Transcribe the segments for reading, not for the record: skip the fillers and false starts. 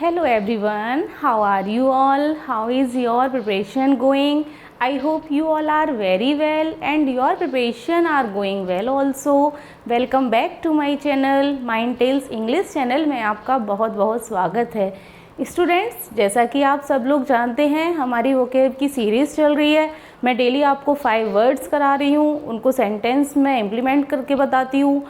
Hello everyone, how are you all? How is your preparation going? I hope you all are very well and your preparation are going well also. Welcome back to my channel, Mind Tales English channel में आपका बहुत बहुत स्वागत है। Students, जैसा कि आप सब लोग जानते हैं, हमारी वोकैब की सीरीज़ चल रही है। मैं डेली आपको 5 वर्ड्स करा रही हूँ, उनको सेंटेंस में इम्प्लीमेंट करके बताती हूँ,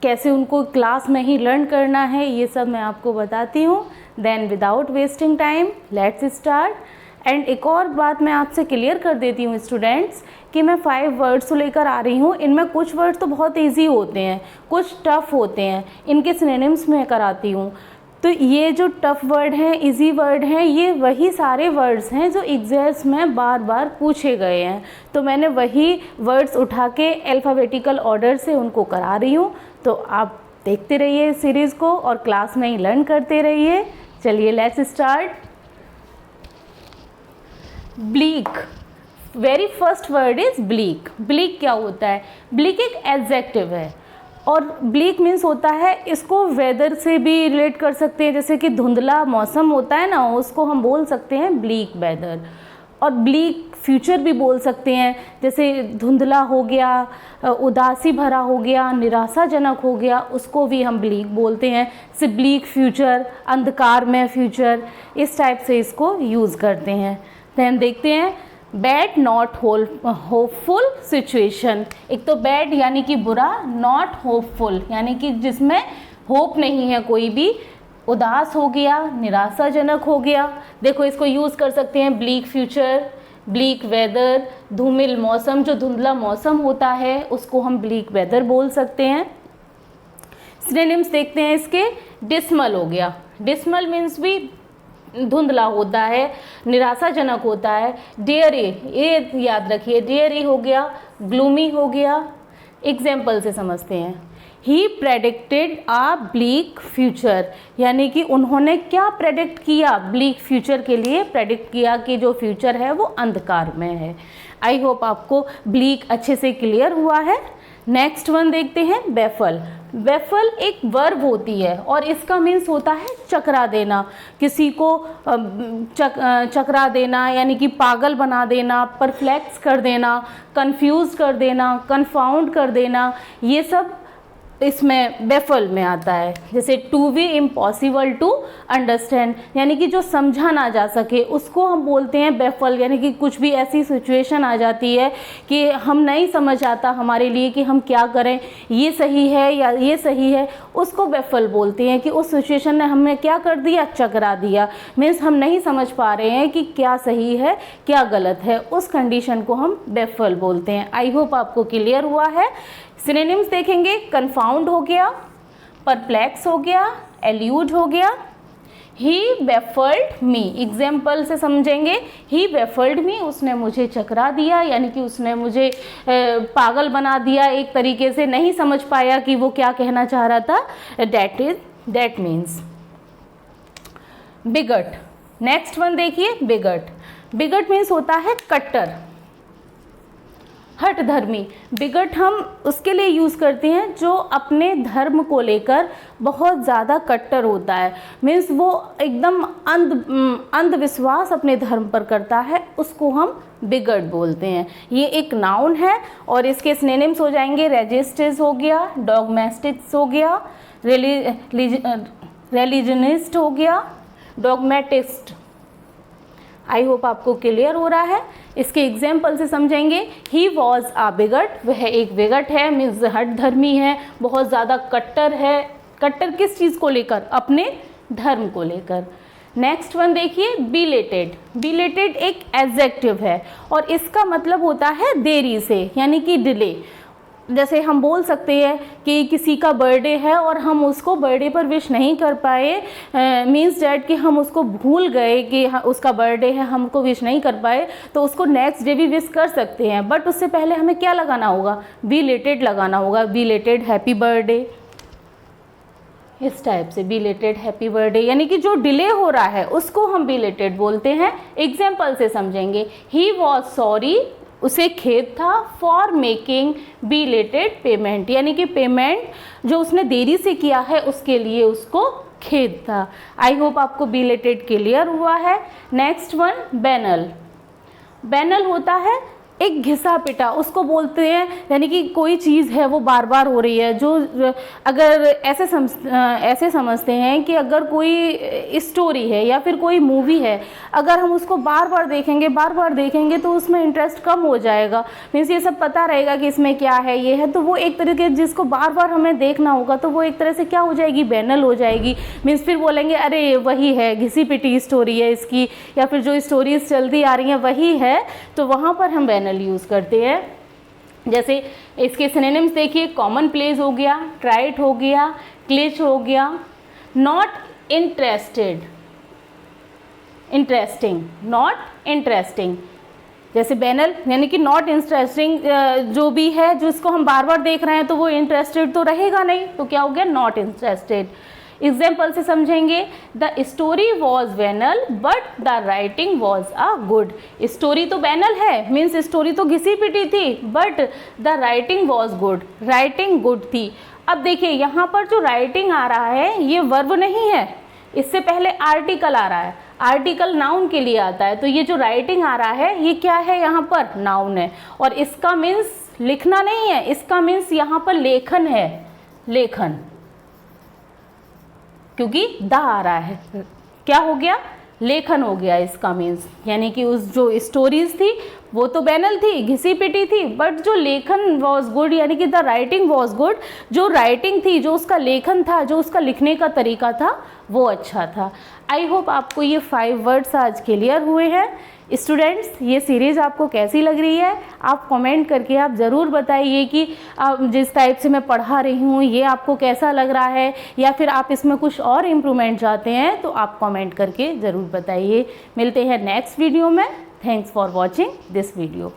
कैसे उनको क्लास में ही लर्न करना है, ये सब मैं आपको बताती हूँ। Then without wasting time let's start. And एक और बात मैं आपसे क्लियर कर देती हूँ स्टूडेंट्स कि मैं 5 वर्ड्स तो लेकर आ रही हूँ। इनमें कुछ वर्ड्स तो बहुत ईजी होते हैं, कुछ टफ़ होते हैं, इनके सिनोनिम्स मैं कराती हूँ। तो ये जो टफ़ वर्ड हैं, इजी वर्ड हैं, ये वही सारे वर्ड्स हैं जो एग्जाम्स में बार बार पूछे गए हैं। तो मैंने वही वर्ड्स उठा के अल्फ़ाबेटिकल ऑर्डर से उनको करा रही हूँ। तो आप देखते रहिए इस सीरीज़ को और क्लास में ही लर्न करते रहिए। चलिए let's start. Bleak, very first word is bleak. Bleak क्या होता है? ब्लीक एक एडजेक्टिव है और ब्लीक मीन्स होता है, इसको वेदर से भी रिलेट कर सकते हैं। जैसे कि धुंधला मौसम होता है ना, उसको हम बोल सकते हैं ब्लीक वेदर। और ब्लीक फ्यूचर भी बोल सकते हैं, जैसे धुंधला हो गया, उदासी भरा हो गया, निराशाजनक हो गया, उसको भी हम ब्लीक बोलते हैं। जैसे ब्लीक फ्यूचर, अंधकार में फ्यूचर, इस टाइप से इसको यूज़ करते हैं। दैन देखते हैं बैड नॉट होपफुल सिचुएशन। एक तो बैड यानी कि बुरा, नॉट होपफुल यानी कि जिसमें होप नहीं है कोई भी, उदास हो गया, निराशाजनक हो गया। देखो इसको यूज़ कर सकते हैं ब्लीक फ्यूचर, ब्लीक वेदर, धूमिल मौसम, जो धुंधला मौसम होता है उसको हम ब्लीक वेदर बोल सकते हैं। सिनोनिम्स देखते हैं इसके। डिसमल हो गया, डिसमल मीन्स भी धुंधला होता है, निराशाजनक होता है। डियरी, ये याद रखिए, डियरी हो गया, ग्लूमी हो गया। एग्जाम्पल से समझते हैं। He predicted a bleak future, यानी कि उन्होंने क्या प्रेडिक्ट किया? ब्लीक फ्यूचर के लिए प्रेडिक्ट किया कि जो फ्यूचर है वो अंधकार में है। आई होप आपको ब्लीक अच्छे से क्लियर हुआ है। नेक्स्ट वन देखते हैं बेफल। बेफल एक वर्ब होती है और इसका मीन्स होता है चकरा देना, किसी को चकरा देना यानी कि पागल बना देना, परप्लेक्स कर देना, कंफ्यूज कर देना, कन्फाउंड कर देना, ये सब इसमें बेफल में आता है। जैसे to be impossible to understand, यानी कि जो समझा ना जा सके उसको हम बोलते हैं बेफल। यानी कि कुछ भी ऐसी सिचुएशन आ जाती है कि हम नहीं समझ आता हमारे लिए कि हम क्या करें, ये सही है या ये सही है, उसको बेफल बोलते हैं। कि उस सिचुएशन ने हमें क्या कर दिया? चकरा दिया। मीन्स हम नहीं समझ पा रहे हैं कि क्या सही है क्या गलत है, उस कंडीशन को हम बेफल बोलते हैं। आई होप आपको क्लियर हुआ है। सिनोनिम्स देखेंगे। कन्फाउंड हो गया, परप्लेक्स हो गया, एल्यूड हो गया। ही बेफल्ड मी, एग्जाम्पल से समझेंगे। ही बेफल्ड मी, उसने मुझे चकरा दिया, यानी कि उसने मुझे पागल बना दिया, एक तरीके से नहीं समझ पाया कि वो क्या कहना चाह रहा था। That means wicket. Next one देखिए बिगट। बिगट मीन्स होता है कट्टर, हठ धर्मी। बिगट हम उसके लिए यूज़ करते हैं जो अपने धर्म को लेकर बहुत ज़्यादा कट्टर होता है। मीन्स वो एकदम अंधविश्वास अपने धर्म पर करता है, उसको हम बिगट बोलते हैं। ये एक नाउन है और इसके सिनोनिम्स हो जाएंगे रेजिस्टिस हो गया, डॉगमेस्टिक्स हो गया, रिलीजनिस्ट हो गया, डॉगमेटिस्ट। आई होप आपको क्लियर हो रहा है। इसके एग्जाम्पल से समझेंगे। ही वॉज आ बिगट, वह एक बिगट है, मीन्स हठ धर्मी है, बहुत ज़्यादा कट्टर है। कट्टर किस चीज़ को लेकर? अपने धर्म को लेकर। नेक्स्ट वन देखिए बिलेटेड। बिलेटेड एक एडजेक्टिव है और इसका मतलब होता है देरी से, यानी कि डिले। जैसे हम बोल सकते हैं कि किसी का बर्थडे है और हम उसको बर्थडे पर विश नहीं कर पाए, मीन्स डैट कि हम उसको भूल गए कि उसका बर्थडे है, हमको विश नहीं कर पाए, तो उसको नेक्स्ट डे भी विश कर सकते हैं। बट उससे पहले हमें क्या लगाना होगा? बिलेटेड लगाना होगा। बिलेटेड हैप्पी बर्थडे, इस टाइप से बिलेटेड हैप्पी बर्थडे, यानी कि जो डिले हो रहा है उसको हम बिलेटेड बोलते हैं। एग्जाम्पल से समझेंगे। ही वॉज सॉरी, उसे खेद था, फॉर मेकिंग बिलेटेड पेमेंट, यानी कि पेमेंट जो उसने देरी से किया है उसके लिए उसको खेद था। आई होप आपको बिलेटेड क्लियर हुआ है। Next one, banal. बैनल होता है एक घिसा पिटा, उसको बोलते हैं, यानी कि कोई चीज़ है वो बार बार हो रही है, जो अगर ऐसे समझते हैं कि अगर कोई स्टोरी है या फिर कोई मूवी है, अगर हम उसको बार बार देखेंगे तो उसमें इंटरेस्ट कम हो जाएगा। मीन्स ये सब पता रहेगा कि इसमें क्या है, ये है, तो वो एक तरीके जिसको बार बार हमें देखना होगा तो वो एक तरह से क्या हो जाएगी, बैनल हो जाएगी। मीन्स फिर बोलेंगे अरे वही है, घिसी पिटी स्टोरी है इसकी, या फिर जो स्टोरीज चलती आ रही हैं वही है, तो वहाँ पर हम बैनल यूज़ करते हैं। जैसे इसके सिनोनिम्स देखिए, कॉमन प्लेस हो गया, ट्राइट हो गया, क्लिच हो गया, not interested, interesting, not interesting. जैसे बैनल यानी कि नॉट इंटरेस्टिंग जो भी है, जो इसको हम बार बार देख रहे हैं तो वो इंटरेस्टेड तो रहेगा नहीं, तो क्या हो गया, नॉट इंटरेस्टेड। एग्जाम्पल से समझेंगे, the story was banal but the writing was a good. Story तो बैनल है, मीन्स स्टोरी तो घिसी पिटी थी, but the writing was good, writing good थी। अब देखिए यहाँ पर जो राइटिंग आ रहा है ये वर्ब नहीं है, इससे पहले आर्टिकल आ रहा है, आर्टिकल नाउन के लिए आता है, तो ये जो राइटिंग आ रहा है ये क्या है, यहाँ पर नाउन है, और इसका मीन्स लिखना नहीं है, इसका मीन्स यहाँ पर लेखन है, लेखन, क्योंकि द आ रहा है, क्या हो गया, लेखन हो गया इसका मीन्स। यानी कि उस जो स्टोरीज थी वो तो बैनल थी, घिसी पिटी थी, बट जो लेखन वॉज गुड, यानी कि द राइटिंग वॉज गुड, जो राइटिंग थी, जो उसका लेखन था, जो उसका लिखने का तरीका था वो अच्छा था। आई होप आपको ये 5 वर्ड्स आज क्लियर हुए हैं। स्टूडेंट्स, ये सीरीज़ आपको कैसी लग रही है, आप कमेंट करके आप ज़रूर बताइए कि जिस टाइप से मैं पढ़ा रही हूँ ये आपको कैसा लग रहा है, या फिर आप इसमें कुछ और इम्प्रूवमेंट चाहते हैं तो आप कमेंट करके ज़रूर बताइए। मिलते हैं नेक्स्ट वीडियो में। Thanks for watching this video.